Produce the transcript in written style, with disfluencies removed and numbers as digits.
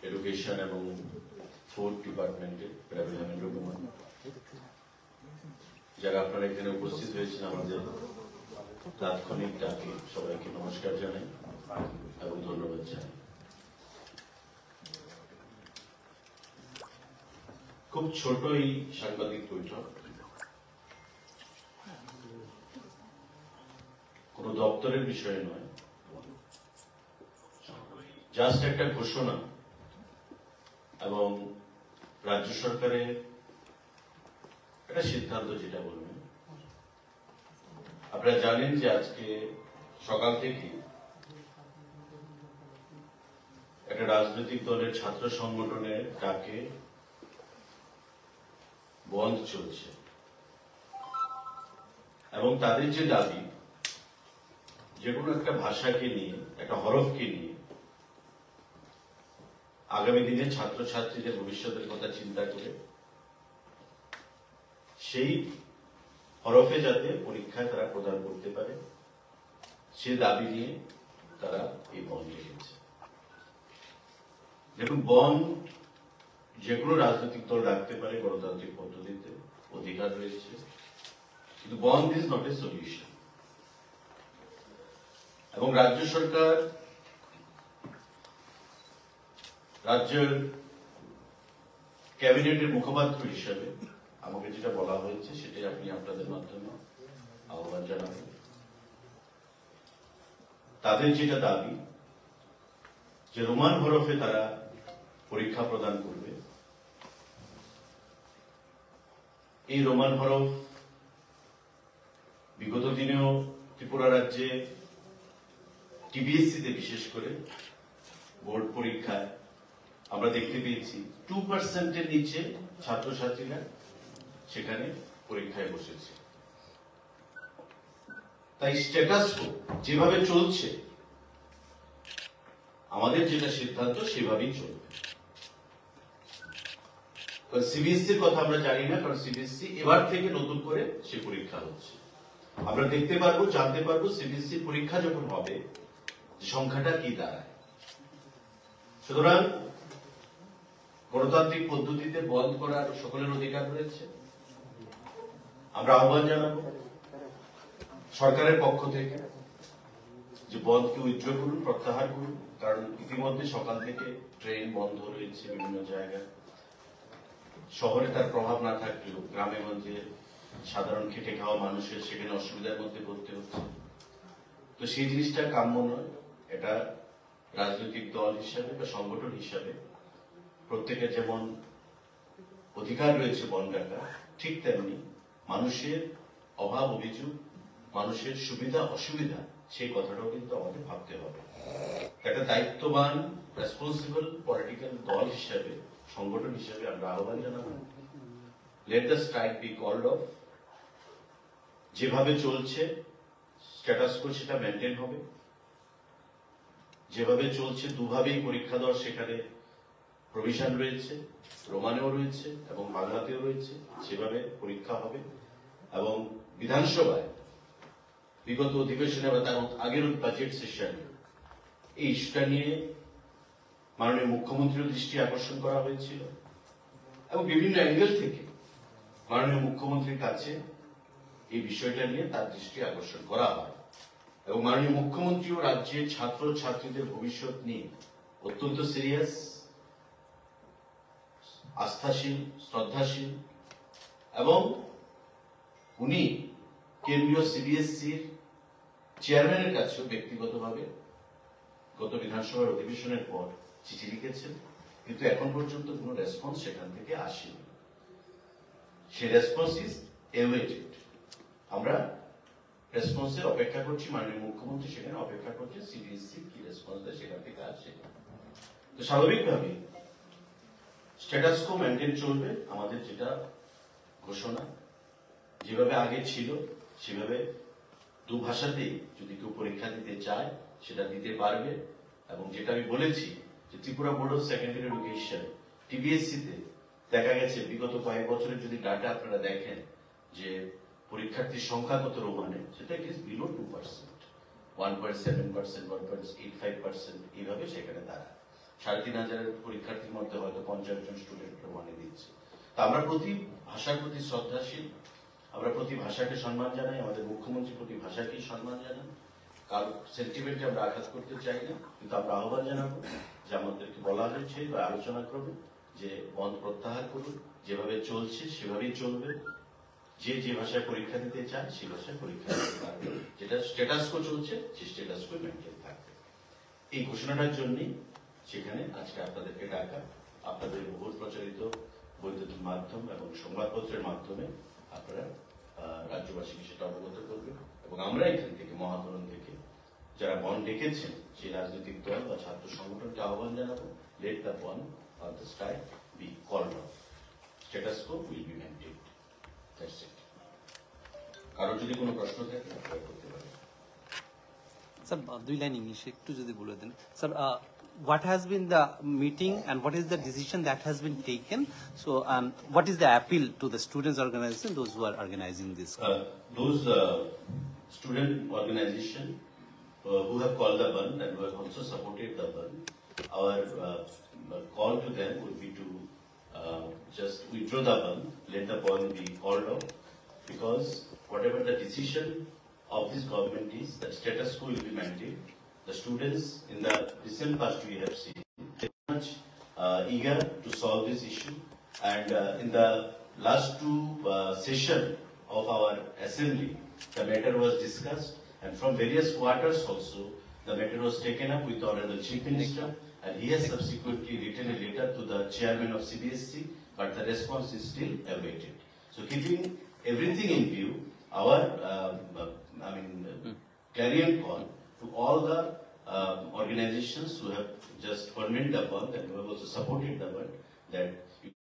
Education এবং food ডিপার্টমেন্টে private Rahman, যারা আপনারা এখানে উপস্থিত হয়েছেন আমাদের তাৎক্ষণিক ডাকে সবাইকে নমস্কার জানাই এবং ধন্যবাদ জানাই। খুব ছোট এই সাংবাদিক বৈঠক, কোন দপ্তরের বিষয়ে নয়, জাস্ট একটা ঘোষণা এবং রাজ্য সরকারের একটা সিদ্ধান্ত। যেটা বলবেন, আপনারা জানেন যে আজকে সকাল থেকে একটা রাজনৈতিক দলের ছাত্র সংগঠনের ডাকে বন্ধ চলছে এবং তাদের যে দাবি, যে কোনো একটা ভাষাকে নিয়ে, একটা হরফকে নিয়ে আগামী দিনে ছাত্রছাত্রীদের ভবিষ্যতের কথা চিন্তা করে সেই হরফে যাতে পরীক্ষায় তারা প্রদান করতে পারে, সে দাবি নিয়ে তারা এই বন্ধ রেখেছে। দেখুন, বন্ধ যে কোনো রাজনৈতিক দল রাখতে পারে, গণতান্ত্রিক পদ্ধতিতে অধিকার রয়েছে, কিন্তু বন্ধ ইজ নট এ সলিউশন। এবং রাজ্য সরকার, রাজ্যের ক্যাবিনেটের মুখপাত্র হিসেবে আমাকে যেটা বলা হয়েছে সেটাই আপনি আপনাদের মাধ্যমে আহ্বান জানাবেন। তাদের যেটা দাবি যে রোমান হরফে তারা পরীক্ষা প্রদান করবে, এই রোমান হরফ বিগত দিনেও ত্রিপুরা রাজ্যে টিবিএসসিতে বিশেষ করে বোর্ড পরীক্ষায় আমরা দেখতে পেয়েছি 2% নিচে ছাত্রছাত্রীরা সেখানে পরীক্ষায় বসেছে। তাই স্ট্যাটাস যেভাবে চলছে, আমাদের যেটা সিদ্ধান্ত সেভাবেই চলবে। সিবিএসসির কথা আমরা জানি না, কারণ সিবিএসসি এবার থেকে নতুন করে সে পরীক্ষা হচ্ছে। আমরা দেখতে পারবো, জানতে পারবো সিবিএসসি পরীক্ষা যখন হবে সংখ্যাটা কি দাঁড়ায়। সুতরাং গণতান্ত্রিক পদ্ধতিতে বন্ধ করার সকলের অধিকার রয়েছে। আমরা আহ্বান জানাবো সরকারের পক্ষ থেকে যে বন্ধকে উইথড্র করুন, প্রত্যাহার করুন, কারণ ইতিমধ্যে সকাল থেকে ট্রেন বন্ধ রয়েছে বিভিন্ন জায়গায়। শহরে তার প্রভাব না থাকলেও গ্রামে গঞ্জে সাধারণ খেটে খাওয়া মানুষের সেখানে অসুবিধার মধ্যে পড়তে হচ্ছে। তো সেই জিনিসটা কাম্য নয়। এটা রাজনৈতিক দল হিসাবে বা সংগঠন হিসাবে প্রত্যেকের যেমন অধিকার রয়েছে বন্ধ রাখা, ঠিক তেমনি মানুষের অভাব অভিযোগ, মানুষের সুবিধা অসুবিধা, সেই কথাটাও কিন্তু আমাদের ভাবতে হবে। একটা দায়িত্ববান রেসপন্সিবল পলিটিক্যাল দল হিসাবে, সংগঠন হিসাবে আমরা আহ্বান জানাবো, let the strike be called off. যেভাবে চলছে স্ট্যাটাস কো সেটা মেনটেন হবে। যেভাবে চলছে দুভাবেই পরীক্ষা দেওয়ার সেখানে প্রভিশন রয়েছে, রোমানেও রয়েছে এবং বাংলাতেও রয়েছে, সেভাবে পরীক্ষা হবে। এবং বিধানসভায় বিগত অধিবেশনে বা তার আগের বাজেট সেশনে এই ইস্যুটা নিয়ে মাননীয় মুখ্যমন্ত্রীর দৃষ্টি আকর্ষণ করা হয়েছিল এবং বিভিন্ন অ্যাঙ্গেল থেকে মাননীয় মুখ্যমন্ত্রীর কাছে এই বিষয়টা নিয়ে তার দৃষ্টি আকর্ষণ করা হয়। এবং মাননীয় মুখ্যমন্ত্রীও রাজ্যের ছাত্র ছাত্রীদের ভবিষ্যৎ নিয়ে অত্যন্ত সিরিয়াস, আস্থাশীল, শ্রদ্ধাশীল এবং উনি কেন্দ্রীয় সিবিএসসির চেয়ারম্যানের কাছেও ব্যক্তিগতভাবে গত বিধানসভার অধিবেশনের পর চিঠি লিখেছেন, কিন্তু এখন পর্যন্ত কোন রেসপন্স সেখান থেকে আসেনি। সেই রেসপন্স ইজ এওয়েটেড। আমরা রেসপন্সের অপেক্ষা করছি, মাননীয় মুখ্যমন্ত্রী সেখানে অপেক্ষা করছে সিবিএসসি কি রেসপন্স দেয় সেখান থেকে আসে। তো স্বাভাবিকভাবে স্ট্যাটাস কো মেনটেন চলবে। আমাদের যেটা ঘোষণা, যেভাবে আগে ছিল সেভাবে দু ভাষাতেই যদি কেউ পরীক্ষা দিতে চায় সেটা দিতে পারবে। এবং যেটা আমি বলেছি যে Tripura board of secondary education টিবিএসসিতে দেখা গেছে বিগত কয়েক বছরের যদি ডাটা আপনারা দেখেন যে পরীক্ষার্থীর সংখ্যা কত রোমানে, সেটা ইট ইজ বিলো 2%, 1.7%, 1.85% এইভাবে সেখানে দাঁড়ায়। 3,500 পরীক্ষার্থীর মধ্যে হয়তো 50 জন স্টুডেন্ট ওয়ানে দিচ্ছে। তা আমরা প্রতি ভাষার প্রতি শ্রদ্ধাশীল, আমরা প্রতি ভাষাকে সম্মান জানাই, আমাদের মুখ্যমন্ত্রী প্রতি ভাষাকেই সম্মান জানান। কারণ সেন্টিমেন্টে আমরা আঘাত করতে চাই না, কিন্তু আমরা আহ্বান জানাবো যে আমাদেরকে বলা হয়েছে বা আলোচনা ক্রমে যে বন্ধ প্রত্যাহার করুন, যেভাবে চলছে সেভাবেই চলবে। যে যে ভাষায় পরীক্ষা দিতে চায় সেই ভাষায় পরীক্ষা দিতে পারবে, যেটা স্ট্যাটাস কো চলছে সেই স্ট্যাটাস কো মেনটেন থাকবে। এই ঘোষণাটার জন্যই সেখানে আজকে আপনাদেরকে ডাকা। আপনাদের বহুল প্রচারিত বৈদ্যুতিক মাধ্যম এবং সংবাদপত্রের মাধ্যমে আপনারা রাজ্যবাসীকে সেটা অবগত করবেন, এবং আমরা এখান থেকে মহাকরণ থেকে যারা বন ডেকেছেন সেই রাজনৈতিক দল বা ছাত্র সংগঠনকে আহ্বান জানাবো, let the ban on the strike be called off, status quo will be maintained. That's it. কারো যদি কোনো প্রশ্ন থাকে আপনারা করতে পারেন। স্যার, 2 লাইন ইংলিশে একটু যদি বলে দেন sir. What has been the meeting and what is the decision that has been taken? So, what is the appeal to the students' organization, those who are organizing this? Those student organization who have called the ban and who have also supported the ban, our call to them would be to just withdraw the ban, let the ban be called off, because whatever the decision of this government is, that status quo will be maintained. The students in the recent past we have seen very much eager to solve this issue, and in the last 2 sessions of our assembly, the matter was discussed, and from various quarters also the matter was taken up with the Honorable Chief Minister, and he has subsequently written a letter to the chairman of CBSE, but the response is still awaited. So keeping everything in view, our clarion call to all the organizations who have just convened the ban and who have also supported the ban, that